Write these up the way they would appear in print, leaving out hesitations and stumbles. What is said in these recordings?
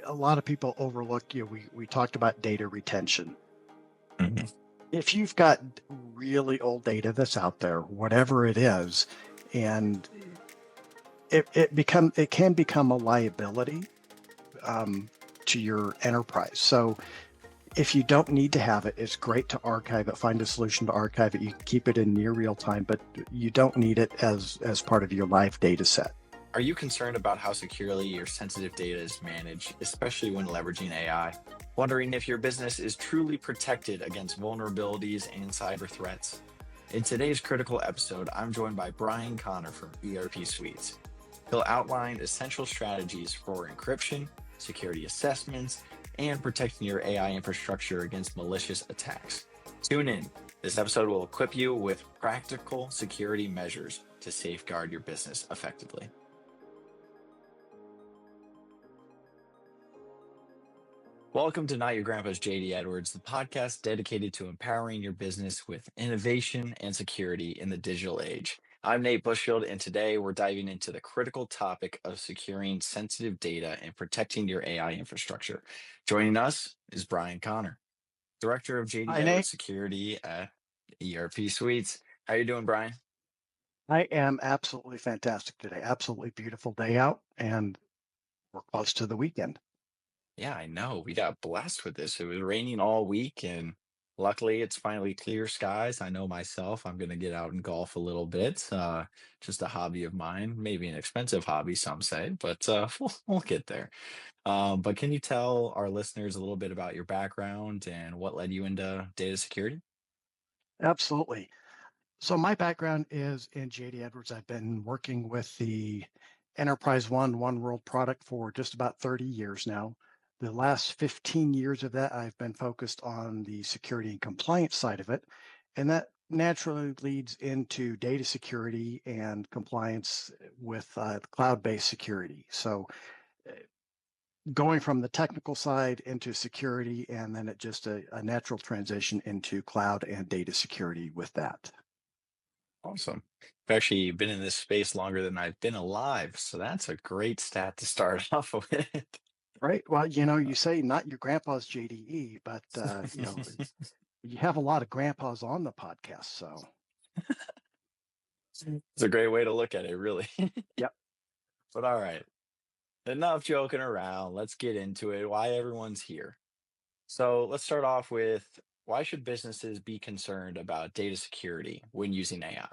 a lot of people overlook, we talked about data retention. Mhm. If you've got really old data that's out there, whatever it is, and it can become a liability um, to your enterprise. So if you don't need to have it, it's great to archive it, find a solution to archive it. You can keep it in near real time, but you don't need it as part of your live data set. Are you concerned about how securely your sensitive data is managed, especially when leveraging AI? Wondering if your business is truly protected against vulnerabilities and cyber threats? In today's critical episode, I'm joined by Brian Connor from ERP Suites. He'll outline essential strategies for encryption, security assessments, and protecting your AI infrastructure against malicious attacks. Tune in. This episode will equip you with practical security measures to safeguard your business effectively. Welcome to Not Your Grandpa's JD Edwards, the podcast dedicated to empowering your business with innovation and security in the digital age. I'm Nate Bushfield, and today we're diving into the critical topic of securing sensitive data and protecting your AI infrastructure. Joining us is Brian Connor, Director of JD Hi, Nate. Edwards Security at ERP Suites. How you doing, Brian? I am absolutely fantastic today. Absolutely beautiful day out, and we're close to the weekend. Yeah, I know. We got blessed with this. It was raining all week, and luckily it's finally clear skies. I know myself, I'm going to get out and golf a little bit. Just a hobby of mine, maybe an expensive hobby, some say, but we'll get there. But can you tell our listeners a little bit about your background and what led you into data security? Absolutely. So my background is in JD Edwards. I've been working with the Enterprise One World product for just about 30 years now. The last 15 years of that, I've been focused on the security and compliance side of it. And that naturally leads into data security and compliance with cloud-based security. So uh, going from the technical side into security, and then it just a natural transition into cloud and data security with that. Awesome. I've actually been in this space longer than I've been alive, so that's a great stat to start off with. Right. Well, you say not your grandpa's JDE, but you have a lot of grandpas on the podcast. So, It's a great way to look at it, really. yep, But all right, enough joking around. Let's get into it. Why everyone's here. So let's start off with why should businesses be concerned about data security when using AI?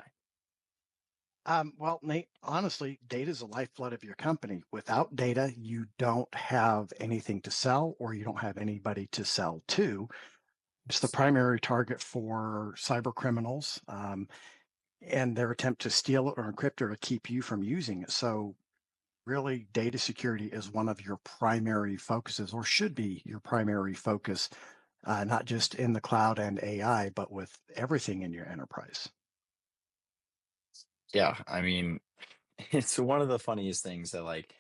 well, Nate, honestly, data is the lifeblood of your company. Without data, you don't have anything to sell, or you don't have anybody to sell to. It's the primary target for cyber criminals and their attempt to steal it or encrypt it or keep you from using it. So, really, data security is one of your primary focuses, or should be your primary focus, not just in the cloud and AI, but with everything in your enterprise. Yeah, I mean, it's one of the funniest things that, like,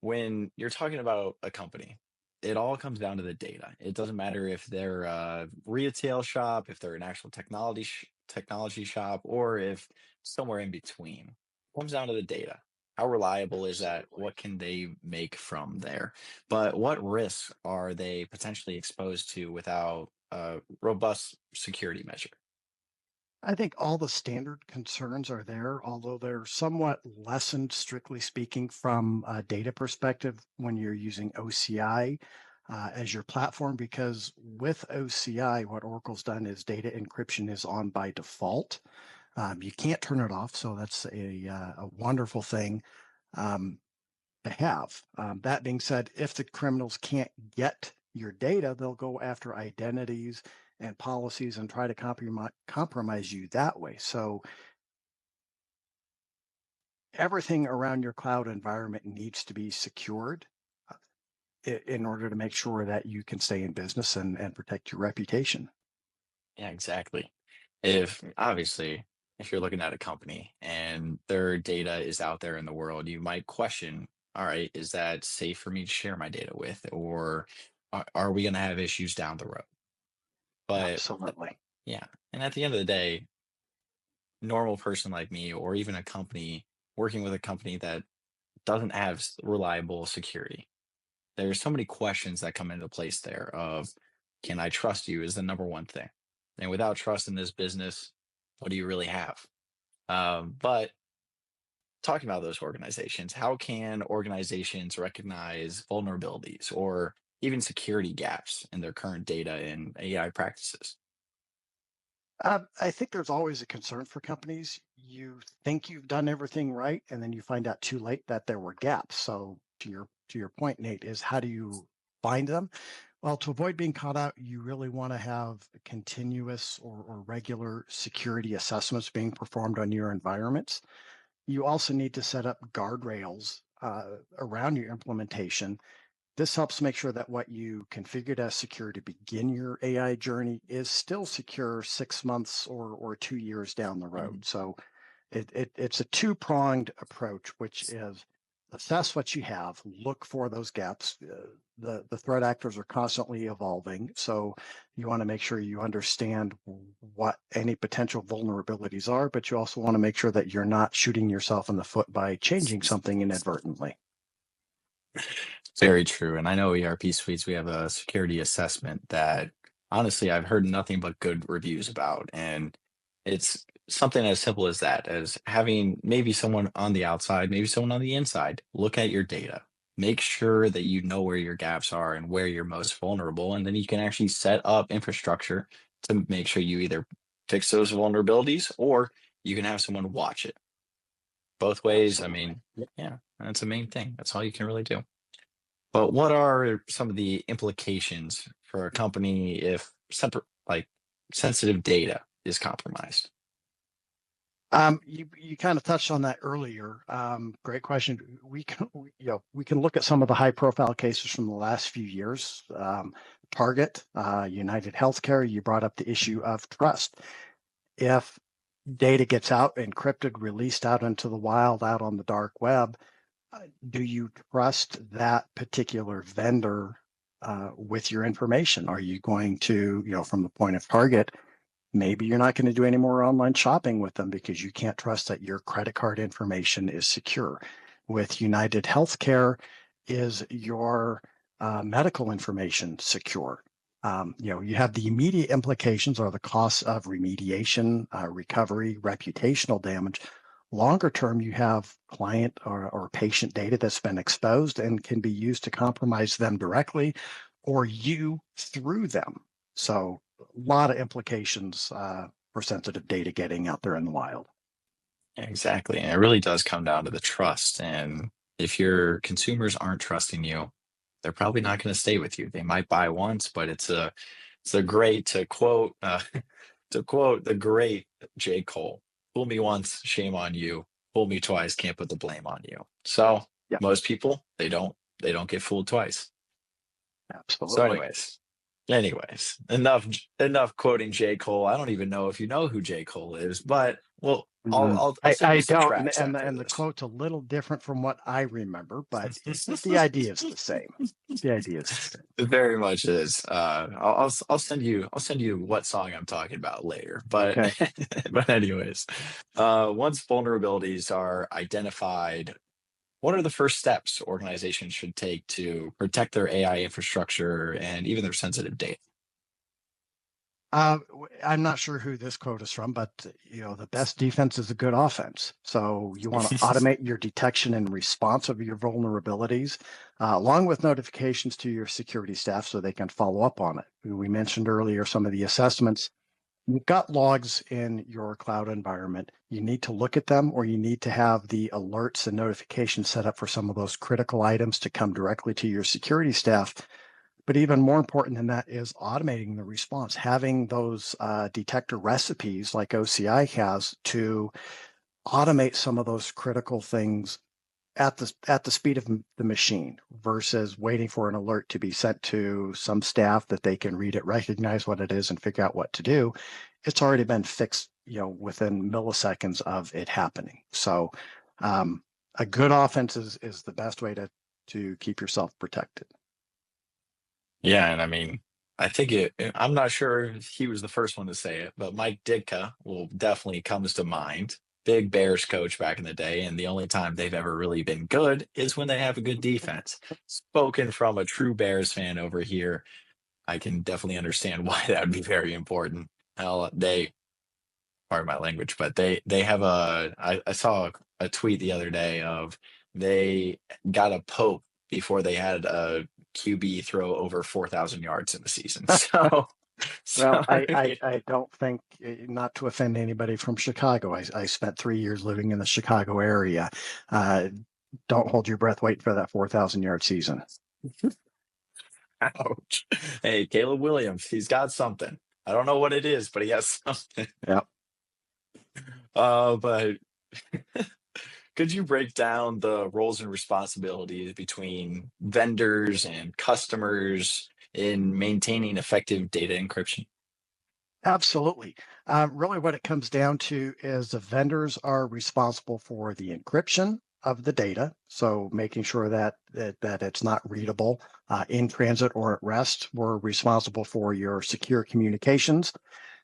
when you're talking about a company, it all comes down to the data. It doesn't matter if they're a retail shop, if they're an actual technology shop, or if somewhere in between. It comes down to the data. How reliable is that? Absolutely. What can they make from there? But what risks are they potentially exposed to without a robust security measure? I think all the standard concerns are there, although they're somewhat lessened, strictly speaking, from a data perspective when you're using OCI as your platform. Because with OCI, what Oracle's done is data encryption is on by default. You can't turn it off, so that's a wonderful thing to have. That being said, if the criminals can't get your data, they'll go after identities and policies and try to compromise you that way. So everything around your cloud environment needs to be secured in order to make sure that you can stay in business and protect your reputation. Yeah, exactly. If obviously, if you're looking at a company and their data is out there in the world, you might question, all right, is that safe for me to share my data with, or are we going to have issues down the road? But Absolutely. yeah, and at the end of the day, normal person like me, or even a company working with a company that doesn't have reliable security, there's so many questions that come into place there of, can I trust you is the number one thing. And without trust in this business, what do you really have? But talking about those organizations, how can organizations recognize vulnerabilities or even security gaps in their current data and AI practices? I think there's always a concern for companies. You think you've done everything right, and then you find out too late that there were gaps. So to your point, Nate, is how do you find them? Well, to avoid being caught out, you really want to have continuous or regular security assessments being performed on your environments. You also need to set up guardrails around your implementation. This helps make sure that what you configured as secure to begin your AI journey is still secure 6 months or 2 years down the road. Mhm. So it's a two-pronged approach, which is assess what you have, look for those gaps. The threat actors are constantly evolving, so you want to make sure you understand what any potential vulnerabilities are, but you also want to make sure that you're not shooting yourself in the foot by changing something inadvertently. Very true. And I know ERP suites, we have a security assessment that honestly I've heard nothing but good reviews about. And it's something as simple as that, as having maybe someone on the outside, maybe someone on the inside, look at your data, make sure that you know where your gaps are and where you're most vulnerable. And then you can actually set up infrastructure to make sure you either fix those vulnerabilities or you can have someone watch it. Both ways, I Absolutely. mean, yeah, that's the main thing. That's all you can really do. But what are some of the implications for a company if separate, like sensitive data is compromised? You kind of touched on that earlier. Great question. We can look at some of the high profile cases from the last few years. Target, United Healthcare. You brought up the issue of trust. If data gets out, encrypted, released out into the wild, out on the dark web, do you trust that particular vendor with your information? Are you going to, from the point of Target, maybe you're not going to do any more online shopping with them because you can't trust that your credit card information is secure. With United Healthcare, is your medical information secure? You have the immediate implications or the costs of remediation, recovery, reputational damage. Longer term, you have client or patient data that's been exposed and can be used to compromise them directly or you through them. So a lot of implications for sensitive data getting out there in the wild. Exactly. And it really does come down to the trust. And if your consumers aren't trusting you, they're probably not going to stay with you. They might buy once, but it's a great to quote to quote the great J. Cole, fool me once, shame on you. Fool me twice, can't put the blame on you. So Yeah, most people they don't get fooled twice. So absolutely. anyways, enough quoting J. Cole. I don't even know if you know who J. Cole is, but well, I'll Mm. I'll I'll I, send you I some don't, and, tracks and the after and the this. quote's a little different from what I remember, but the idea is the same. The idea is the same. It very much is. I'll send you what song I'm talking about later. But Okay. but anyways, once vulnerabilities are identified, what are the first steps organizations should take to protect their AI infrastructure and even their sensitive data? I'm not sure who this quote is from, but the best defense is a good offense. So you want to automate your detection and response of your vulnerabilities, along with notifications to your security staff so they can follow up on it. We mentioned earlier some of the assessments. You've got logs in your cloud environment. You need to look at them, or you need to have the alerts and notifications set up for some of those critical items to come directly to your security staff. But even more important than that is automating the response, having those detector recipes like OCI has to automate some of those critical things at the speed of the machine versus waiting for an alert to be sent to some staff that they can read it, recognize what it is, and figure out what to do. It's already been fixed, within milliseconds of it happening. So a good offense is the best way to keep yourself protected. Yeah, and I mean, I think I'm not sure if he was the first one to say it, but Mike Ditka will definitely comes to mind. big Bears coach back in the day, and the only time they've ever really been good is when they have a good defense. Spoken from a true Bears fan over here, I can definitely understand why that would be very important. Hell, pardon my language, but they have I saw a tweet the other day of they got a pope before they had a QB throw over 4,000 yards in the season. So, Well, so I don't think, not to offend anybody from Chicago, I spent 3 years living in the Chicago area. Uh, don't hold your breath waiting for that 4,000 yard season. ouch. Hey, Caleb Williams, he's got something. I don't know what it is, but he has something. Yeah. But could you break down the roles and responsibilities between vendors and customers in maintaining effective data encryption? Absolutely. Really, what it comes down to is the vendors are responsible for the encryption of the data, so making sure that it's not readable in transit or at rest. We're responsible for your secure communications,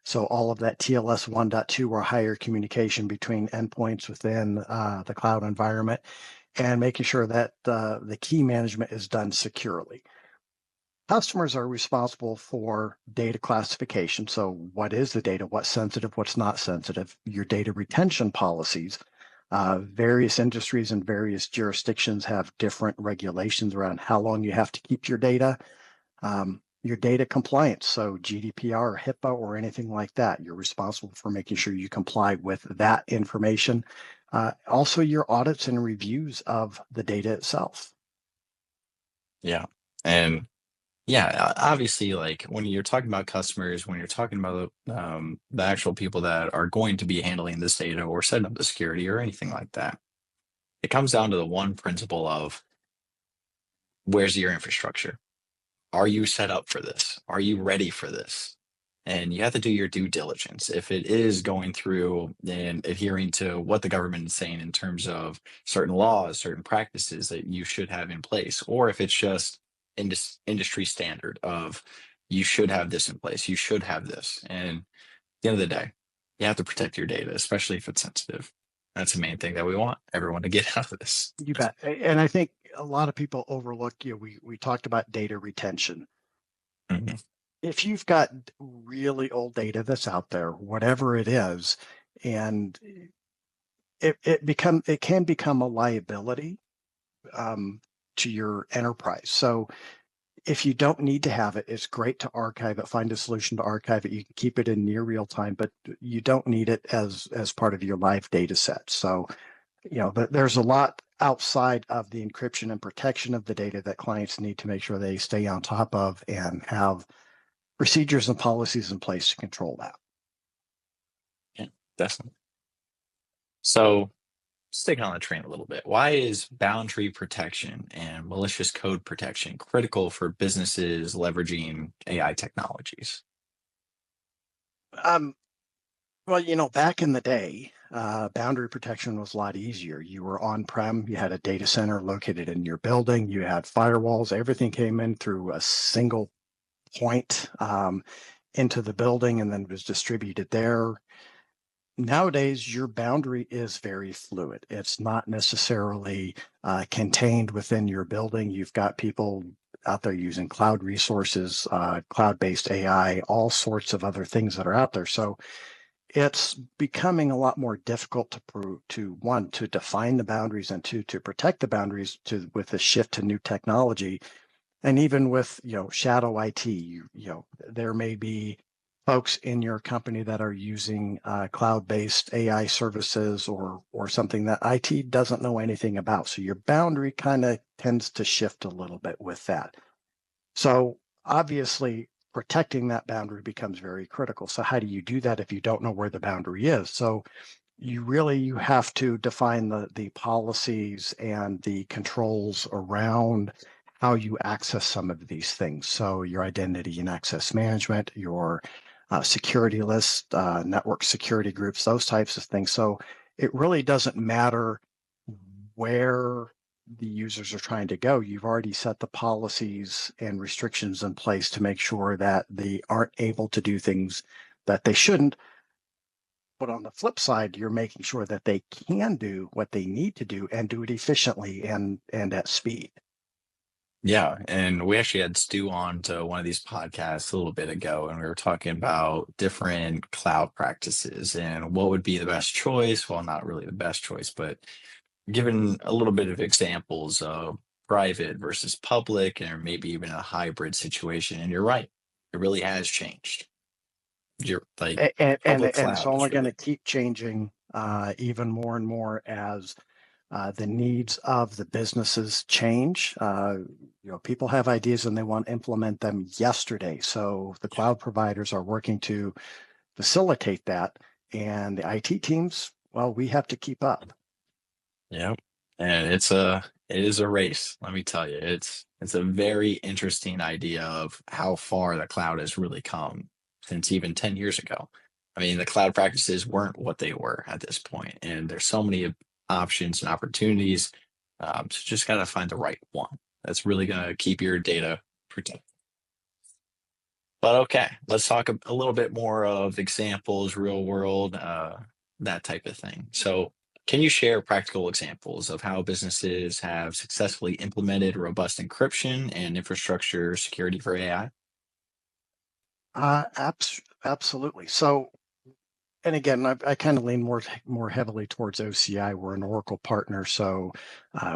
so all of that TLS 1.2 or higher communication between endpoints within the cloud environment, and making sure that the key management is done securely. Customers are responsible for data classification. So, what is the data? What's sensitive? What's not sensitive? Your data retention policies. Various industries and various jurisdictions have different regulations around how long you have to keep your data. Your data compliance. So, GDPR, HIPAA, or anything like that. You're responsible for making sure you comply with that information. Also, your audits and reviews of the data itself. Yeah. And yeah, obviously, like when you're talking about customers, when you're talking about the actual people that are going to be handling this data or setting up the security or anything like that, it comes down to the one principle of where's your infrastructure? Are you set up for this? Are you ready for this? And you have to do your due diligence. If it is going through and adhering to what the government is saying in terms of certain laws, certain practices that you should have in place, or if it's just industry standard of you should have this in place, you should have this. And at the end of the day, you have to protect your data, especially if it's sensitive. That's the main thing that we want everyone to get out of this. You bet. And I think a lot of people overlook, we talked about data retention. Mhm. If you've got really old data that's out there, whatever it is, and it can become a liability to your enterprise. So if you don't need to have it, it's great to archive it, find a solution to archive it. You can keep it in near real time, but you don't need it as part of your live data set. So there's a lot outside of the encryption and protection of the data that clients need to make sure they stay on top of and have procedures and policies in place to control that. Yeah, definitely. So, sticking on the train a little bit, why is boundary protection and malicious code protection critical for businesses leveraging AI technologies? Um, well, back in the day, boundary protection was a lot easier. You were on-prem, you had a data center located in your building, you had firewalls, everything came in through a single point into the building and then was distributed there. Nowadays, your boundary is very fluid. It's not necessarily contained within your building. You've got people out there using cloud resources, cloud-based AI, all sorts of other things that are out there. So it's becoming a lot more difficult to prove, to one, to define the boundaries, and two, to protect the boundaries with the shift to new technology. And even with, shadow IT, there may be folks in your company that are using cloud-based AI services or something that IT doesn't know anything about. So your boundary kind of tends to shift a little bit with that. So obviously, protecting that boundary becomes very critical. So how do you do that if you don't know where the boundary is? So you have to define the policies and the controls around how you access some of these things. So your identity and access management, your security list, network security groups, those types of things. So it really doesn't matter where the users are trying to go. You've already set the policies and restrictions in place to make sure that they aren't able to do things that they shouldn't, But on the flip side, you're making sure that they can do what they need to do and do it efficiently and at speed. Yeah, and we actually had Stu on to one of these podcasts a little bit ago, and we were talking about different cloud practices and what would be the best choice. Well, not really the best choice, but given a little bit of examples of private versus public, and maybe even a hybrid situation. And you're right, it really has changed. You're like public And it's cloud only is going to really, keep changing even more and more as the needs of the businesses change. People have ideas and they want to implement them yesterday. So the yeah, cloud providers are working to facilitate that, and the IT teams, well, we have to keep up. yeah. And it is a race, let me tell you. It's a very interesting idea of how far the cloud has really come since even 10 years ago. I mean, the cloud practices weren't what they were at this point, and there's so many options and opportunities. So just gotta find the right one that's really gonna keep your data protected. But okay, let's talk a little bit more of examples, real world, that type of thing. So, can you share practical examples of how businesses have successfully implemented robust encryption and infrastructure security for AI? Absolutely. So, and again, I kind of lean more heavily towards OCI. We're an Oracle partner, so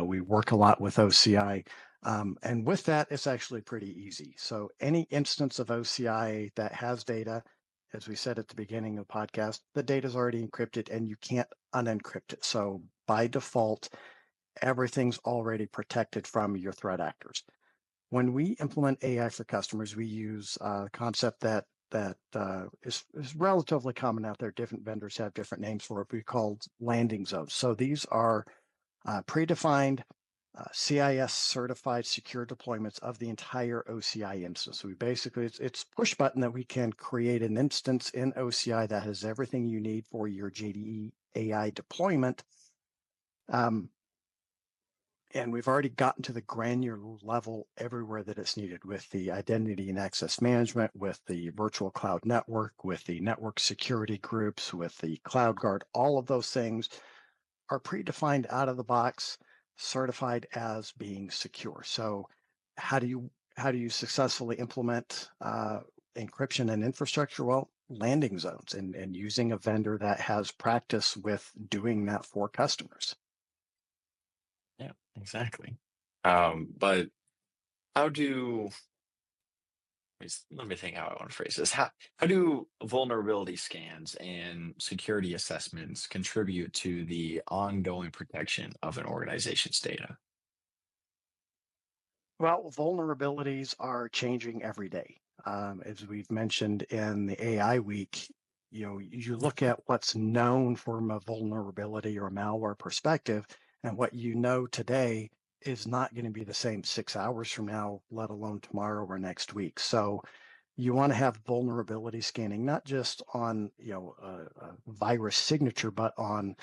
we work a lot with OCI. And with that, it's actually pretty easy. So any instance of OCI that has data, as we said at the beginning of the podcast, the data is already encrypted and you can't unencrypt it. So by default, everything's already protected from your threat actors. When we implement AI for customers, we use a concept that is relatively common out there. Different vendors have different names for it. We call landing zones. So these are predefined CIS certified secure deployments of the entire OCI instance. So we basically it's push button that we can create an instance in OCI that has everything you need for your JDE AI deployment. Um, and we've already gotten to the granular level everywhere that it's needed with the identity and access management, with the virtual cloud network, with the network security groups, with the cloud guard. All of those things are predefined out of the box, certified as being secure. So how do you successfully implement encryption and infrastructure? Well, landing zones and using a vendor that has practice with doing that for customers. Yeah, exactly. But how do let me think how I want to phrase this. How do vulnerability scans and security assessments contribute to the ongoing protection of an organization's data? Well, vulnerabilities are changing every day. As we've mentioned in the AI week, you look at what's known from a vulnerability or malware perspective, and what you know today is not going to be the same 6 hours from now, let alone tomorrow or next week. So you want to have vulnerability scanning, not just on a virus signature, but on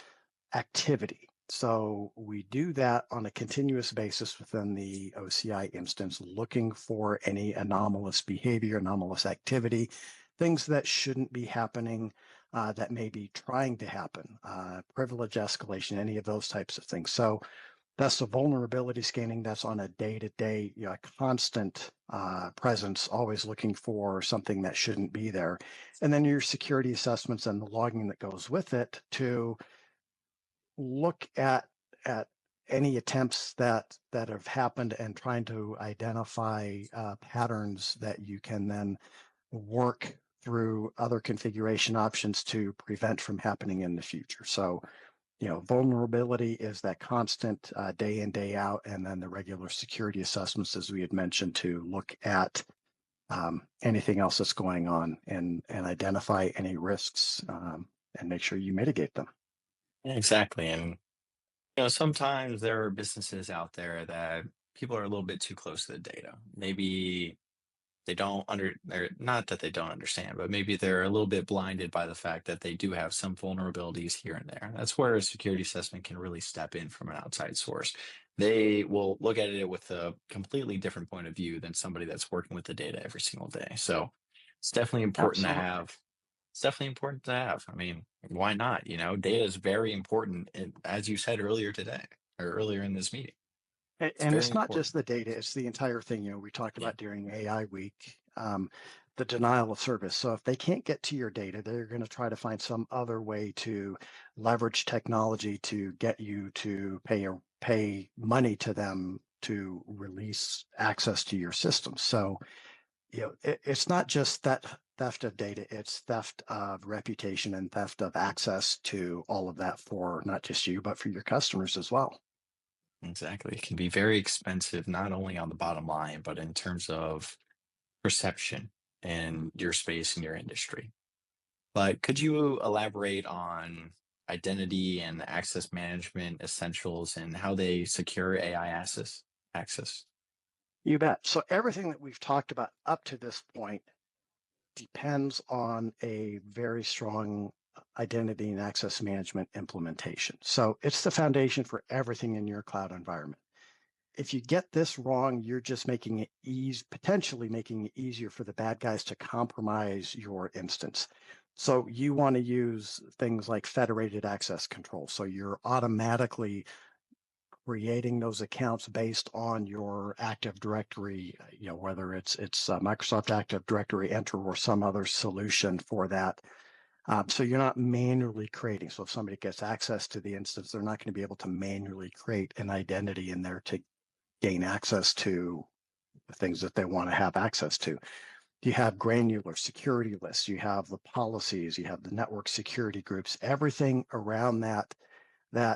activity. So we do that on a continuous basis within the OCI instance, looking for any anomalous behavior, anomalous activity, things that shouldn't be happening, that may be trying to happen, privilege escalation, any of those types of things. So that's the vulnerability scanning. That's on a day-to-day, constant presence, always looking for something that shouldn't be there. And then your security assessments and the logging that goes with it to look at any attempts that have happened and trying to identify patterns that you can then work through other configuration options to prevent from happening in the future. So, vulnerability is that constant day in, day out, and then the regular security assessments, as we had mentioned, to look at anything else that's going on and identify any risks and make sure you mitigate them. Yeah, exactly. And sometimes there are businesses out there that people are a little bit too close to the data. Maybe they don't they're not that they don't understand, but maybe they're a little bit blinded by the fact that they do have some vulnerabilities here and there. That's where a security assessment can really step in from an outside source. They will look at it with a completely different point of view than somebody that's working with the data every single day. So it's definitely important to Absolutely. have. It's definitely important to have. I mean, why not? Data is very important, and as you said earlier today or earlier in this meeting, it's And very it's not just important. the data, it's the entire thing. We talked Yeah, about during AI week, the denial of service. So if they can't get to your data, they're going to try to find some other way to leverage technology to get you to pay money to them to release access to your system. So, it's not just that theft of data, it's theft of reputation and theft of access to all of that for not just you, but for your customers as well. exactly. It can be very expensive, not only on the bottom line, but in terms of perception in your space and your industry. But could you elaborate on identity and access management essentials and how they secure AI access? You bet. So everything that we've talked about up to this point depends on a very strong identity and access management implementation. So it's the foundation for everything in your cloud environment. If you get this wrong, you're just making it potentially making it easier for the bad guys to compromise your instance. So you want to use things like federated access control. So you're automatically creating those accounts based on your Active Directory, whether it's Microsoft Active Directory Enter or some other solution for that. So you're not manually creating. So if somebody gets access to the instance, they're not going to be able to manually create an identity in there to gain access to the things that they want to have access to. You have granular security lists, you have the policies, you have the network security groups, everything around that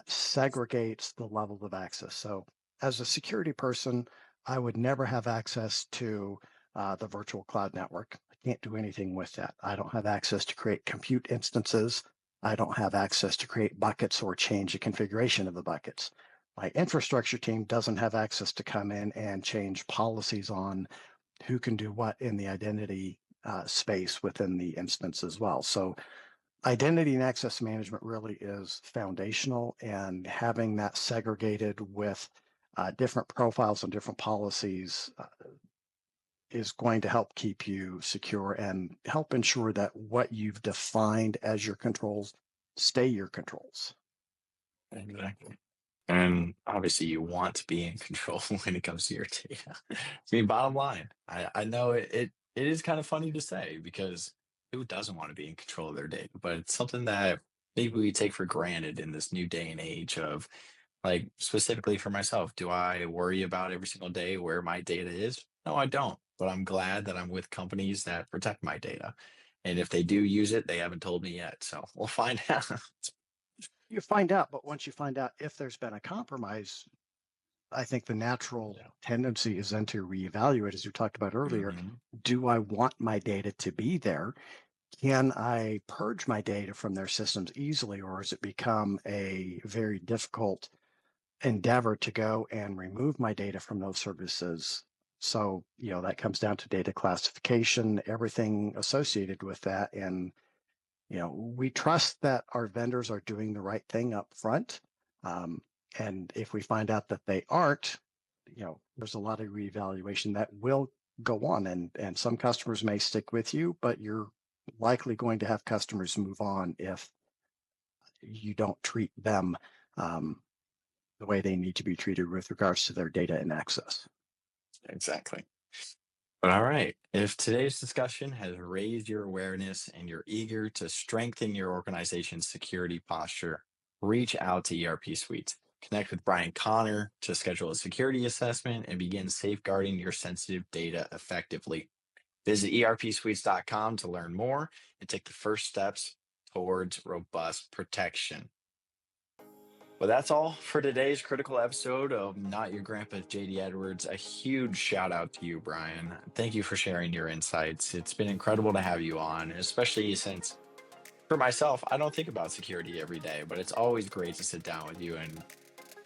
segregates the level of access. So as a security person, I would never have access to the virtual cloud network. I can't do anything with that. I don't have access to create compute instances. I don't have access to create buckets or change the configuration of the buckets. My infrastructure team doesn't have access to come in and change policies on who can do what in the identity space within the instance as well. So identity and access management really is foundational, and having that segregated with different profiles and different policies is going to help keep you secure and help ensure that what you've defined as your controls stay your controls. Exactly. And obviously, you want to be in control when it comes to your data. I mean, bottom line, I know it is kind of funny to say because who doesn't want to be in control of their data? But it's something that maybe we take for granted in this new day and age of like specifically for myself. Do I worry about every single day where my data is? No, I don't. But I'm glad that I'm with companies that protect my data. And if they do use it, they haven't told me yet. So we'll find out. You find out, but once you find out if there's been a compromise, I think the natural Yeah. tendency is then to reevaluate, as you talked about earlier. Mhm. Do I want my data to be there? Can I purge my data from their systems easily, or has it become a very difficult endeavor to go and remove my data from those services? So, that comes down to data classification, everything associated with that. And, we trust that our vendors are doing the right thing up front. Um, and if we find out that they aren't, there's a lot of reevaluation that will go on. And some customers may stick with you, but you're likely going to have customers move on if you don't treat them um, the way they need to be treated with regards to their data and access. Exactly. But all right. If today's discussion has raised your awareness and you're eager to strengthen your organization's security posture, reach out to ERP Suites. Connect with Brian Connor to schedule a security assessment and begin safeguarding your sensitive data effectively. Visit erpsuites.com to learn more and take the first steps towards robust protection. Well, that's all for today's critical episode of Not Your Grandpa's JD Edwards. A huge shout out to you, Brian. Thank you for sharing your insights. It's been incredible to have you on, especially since for myself, I don't think about security every day, but it's always great to sit down with you and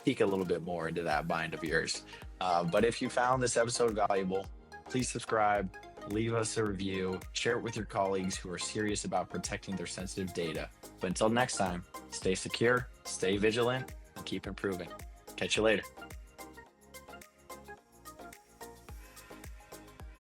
peek a little bit more into that mind of yours. But if you found this episode valuable, please subscribe, leave us a review, share it with your colleagues who are serious about protecting their sensitive data. But until next time, stay secure, stay vigilant, and keep improving. Catch you later.